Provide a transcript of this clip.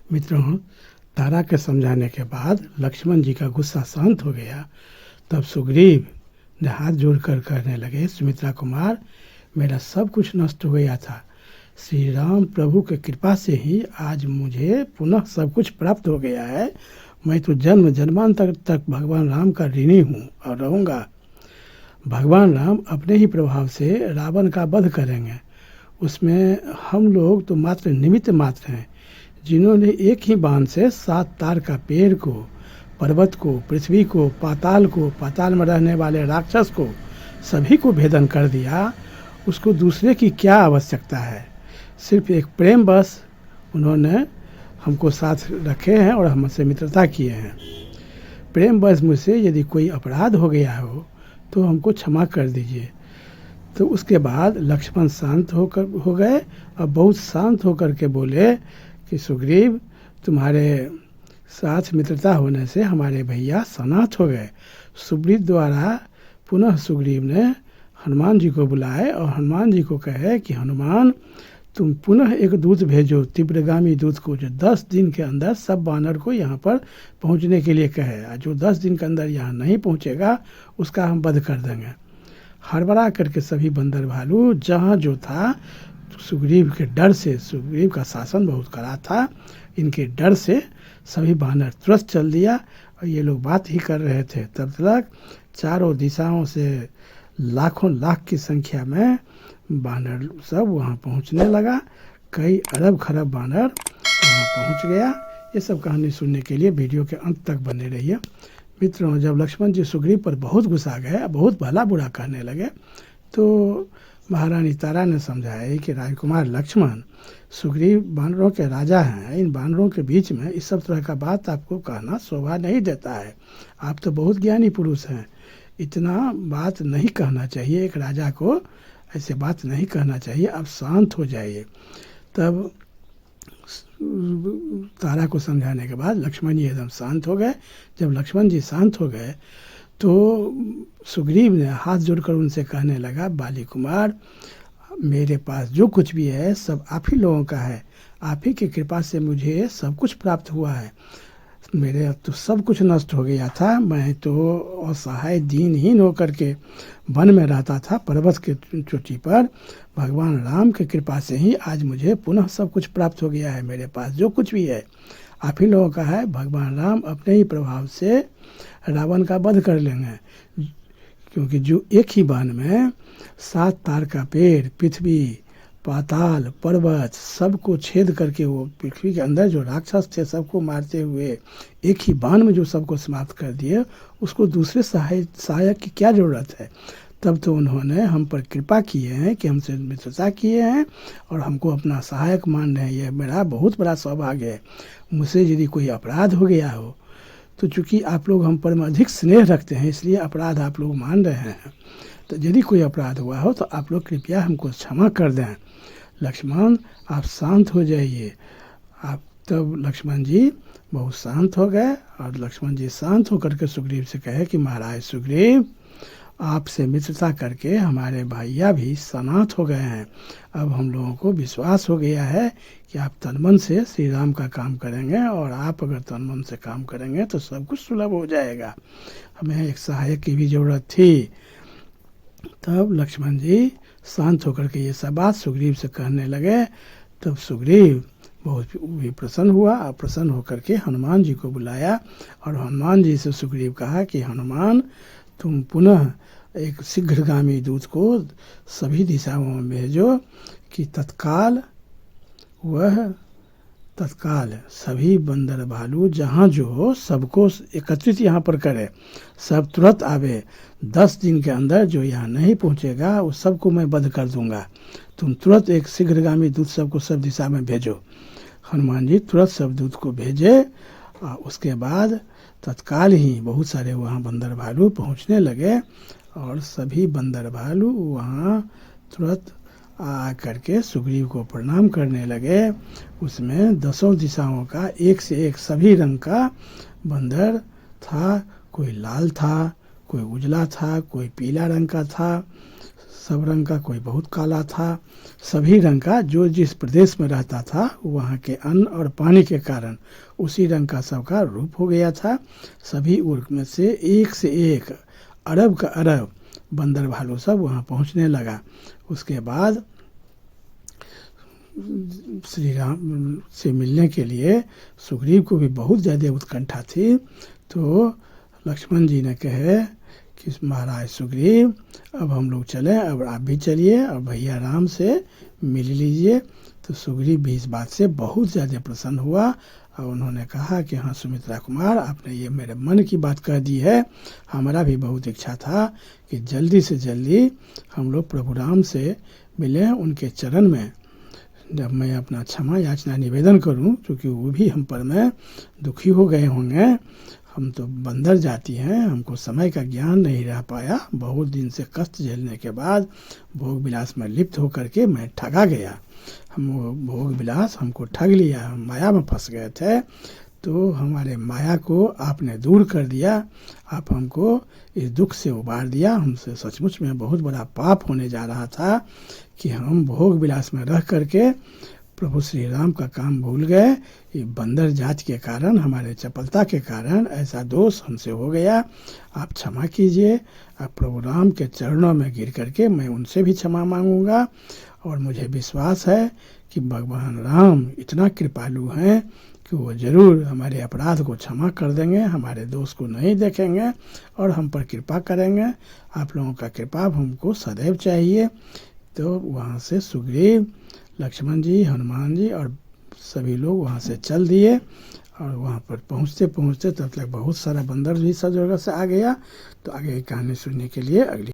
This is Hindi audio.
मित्रों, तारा के समझाने के बाद लक्ष्मण जी का गुस्सा शांत हो गया। तब सुग्रीव ने हाथ जोड़कर कहने लगे, सुमित्रा कुमार, मेरा सब कुछ नष्ट हो गया था। श्री राम प्रभु की कृपा से ही आज मुझे पुनः सब कुछ प्राप्त हो गया है। मैं तो जन्म जन्मांतर तक भगवान राम का ऋणी हूँ और रहूँगा। भगवान राम अपने ही प्रभाव से रावण का वध करेंगे। उसमें हम लोग तो मात्र निमित्त मात्र हैं, जिन्होंने एक ही बाण से 7 तार का पेड़ को, पर्वत को, पृथ्वी को, पाताल में रहने वाले राक्षस को, सभी को भेदन कर दिया। उसको दूसरे की क्या आवश्यकता है? सिर्फ एक प्रेम बस उन्होंने हमको साथ रखे हैं और हमसे मित्रता किए हैं। प्रेम बस मुझसे यदि कोई अपराध हो गया हो तो हमको क्षमा कर दीजिए। तो उसके बाद लक्ष्मण शांत हो गए और बहुत शांत होकर के बोले कि सुग्रीव, तुम्हारे साथ मित्रता होने से हमारे भैया सनाथ हो गए। सुग्रीव द्वारा पुनः सुग्रीव ने हनुमान जी को बुलाए और हनुमान जी को कहे कि हनुमान, तुम पुनः एक दूत भेजो, तीव्रगामी दूत को, जो 10 दिन के अंदर सब बानर को यहाँ पर पहुँचने के लिए कहे। जो 10 दिन के अंदर यहाँ नहीं पहुँचेगा उसका हम वध कर देंगे। हड़बड़ा करके सभी बंदर भालू जहाँ जो था, सुग्रीव के डर से, सुग्रीव का शासन बहुत कड़ा था, इनके डर से सभी बानर तुरंत चल दिया। और ये लोग बात ही कर रहे थे, तब तक चारों दिशाओं से लाखों लाख की संख्या में बानर सब वहाँ पहुँचने लगा। कई अरब खरब बानर वहाँ पहुँच गया। ये सब कहानी सुनने के लिए वीडियो के अंत तक बने रहिए। मित्रों, जब लक्ष्मण जी सुग्रीव पर बहुत गुस्सा गए, बहुत भला बुरा कहने लगे, तो महारानी तारा ने समझाया कि राजकुमार लक्ष्मण, सुग्रीव बानरों के राजा हैं। इन बानरों के बीच में इस सब तरह का बात आपको कहना शोभा नहीं देता है। आप तो बहुत ज्ञानी पुरुष हैं, इतना बात नहीं कहना चाहिए। एक राजा को ऐसे बात नहीं कहना चाहिए। आप शांत हो जाइए। तब तारा को समझाने के बाद लक्ष्मण जी एकदम शांत हो गए। जब लक्ष्मण जी शांत हो गए तो सुग्रीव ने हाथ जोड़कर उनसे कहने लगा, बाली कुमार, मेरे पास जो कुछ भी है सब आप ही लोगों का है। आप ही की कृपा से मुझे सब कुछ प्राप्त हुआ है। मेरे तो सब कुछ नष्ट हो गया था। मैं तो असहाय दीनहीन होकर के वन में रहता था, पर्वत के चोटी पर। भगवान राम की कृपा से ही आज मुझे पुनः सब कुछ प्राप्त हो गया है। मेरे पास जो कुछ भी है आप ही लोगों का है। भगवान राम अपने ही प्रभाव से रावण का वध कर लेंगे, क्योंकि जो एक ही बाण में 7 तार का पेड़, पृथ्वी, पाताल, पर्वत सबको छेद करके, वो पृथ्वी के अंदर जो राक्षस थे सबको मारते हुए एक ही बाण में जो सबको समाप्त कर दिए, उसको दूसरे सहायक की क्या ज़रूरत है? तब तो उन्होंने हम पर कृपा किए हैं कि हमसे मित्रता किए हैं और हमको अपना सहायक मान रहे हैं। यह मेरा बहुत बड़ा सौभाग्य है। मुझसे यदि कोई अपराध हो गया हो तो चूँकि आप लोग हम पर अधिक स्नेह रखते हैं, इसलिए अपराध आप लोग मान रहे हैं। तो यदि कोई अपराध हुआ हो तो आप लोग कृपया हमको क्षमा कर दें। लक्ष्मण, आप शांत हो जाइए। आप तब लक्ष्मण जी बहुत शांत हो गए और लक्ष्मण जी शांत होकर के सुग्रीव से कहे कि महाराज सुग्रीव, आपसे मित्रता करके हमारे भैया भी सनाथ हो गए हैं। अब हम लोगों को विश्वास हो गया है कि आप तन से श्री राम का काम करेंगे, और आप अगर तन से काम करेंगे तो सब कुछ सुलभ हो जाएगा। हमें एक सहायक की भी ज़रूरत थी। तब लक्ष्मण जी शांत होकर के ये सब बात सुग्रीव से कहने लगे। तब सुग्रीव बहुत भी प्रसन्न हुआ और प्रसन्न होकर के हनुमान जी को बुलाया और हनुमान जी से सुग्रीव कहा कि हनुमान, तुम पुनः एक शीघ्रगामी दूत को सभी दिशाओं में भेजो कि तत्काल सभी बंदर भालू जहाँ जो हो सबको एकत्रित यहाँ पर करे, सब तुरंत आवे। 10 दिन के अंदर जो यहाँ नहीं पहुँचेगा उस सबको मैं वध कर दूंगा। तुम तुरंत एक शीघ्रगामी दूत सबको सब दिशा में भेजो। हनुमान जी तुरंत सब दूत को भेजे और उसके बाद तत्काल ही बहुत सारे वहाँ बंदर भालू पहुँचने लगे और सभी बंदर भालू वहाँ तुरंत आ करके सुग्रीव को प्रणाम करने लगे। उसमें 10 दिशाओं का एक से एक सभी रंग का बंदर था। कोई लाल था, कोई उजला था, कोई पीला रंग का था। सब रंग का, कोई बहुत काला था। सभी रंग का, जो जिस प्रदेश में रहता था वहाँ के अन्न और पानी के कारण उसी रंग का सबका रूप हो गया था। सभी उर्ग में से एक अरब का अरब बंदर भालू सब वहाँ पहुँचने लगा। उसके बाद श्री राम से मिलने के लिए सुग्रीव को भी बहुत ज़्यादा उत्कंठा थी। तो लक्ष्मण जी ने कहे कि महाराज सुग्रीव, अब हम लोग चलें, अब आप भी चलिए और भैया राम से मिल लीजिए। तो सुग्रीव भी इस बात से बहुत ज़्यादा प्रसन्न हुआ और उन्होंने कहा कि हाँ सुमित्रा कुमार, आपने ये मेरे मन की बात कह दी है। हमारा भी बहुत इच्छा था कि जल्दी से जल्दी हम लोग प्रभु राम से मिलें, उनके चरण में जब मैं अपना क्षमा याचना निवेदन करूं, क्योंकि वो भी हम पर में दुखी हो गए होंगे। हम तो बंदर जाति हैं, हमको समय का ज्ञान नहीं रह पाया। बहुत दिन से कष्ट झेलने के बाद भोग विलास में लिप्त होकर के मैं ठगा गया। हम भोग विलास हमको ठग लिया, हम माया में फंस गए थे। तो हमारे माया को आपने दूर कर दिया, आप हमको इस दुख से उबार दिया। हमसे सचमुच में बहुत बड़ा पाप होने जा रहा था कि हम भोग विलास में रह करके प्रभु श्री राम का काम भूल गए। ये बंदर जात के कारण, हमारे चपलता के कारण ऐसा दोष हमसे हो गया। आप क्षमा कीजिए। आप प्रभु राम के चरणों में गिर करके मैं उनसे भी क्षमा मांगूंगा और मुझे विश्वास है कि भगवान राम इतना कृपालु हैं कि वो ज़रूर हमारे अपराध को क्षमा कर देंगे, हमारे दोष को नहीं देखेंगे और हम पर कृपा करेंगे। आप लोगों का कृपा हमको सदैव चाहिए। तो वहाँ से सुग्रीव, लक्ष्मण जी, हनुमान जी और सभी लोग वहाँ से चल दिए और वहाँ पर पहुँचते पहुँचते तब तक बहुत सारा बंदर भी सब जगह से आ गया। तो आगे की कहानी सुनने के लिए अगली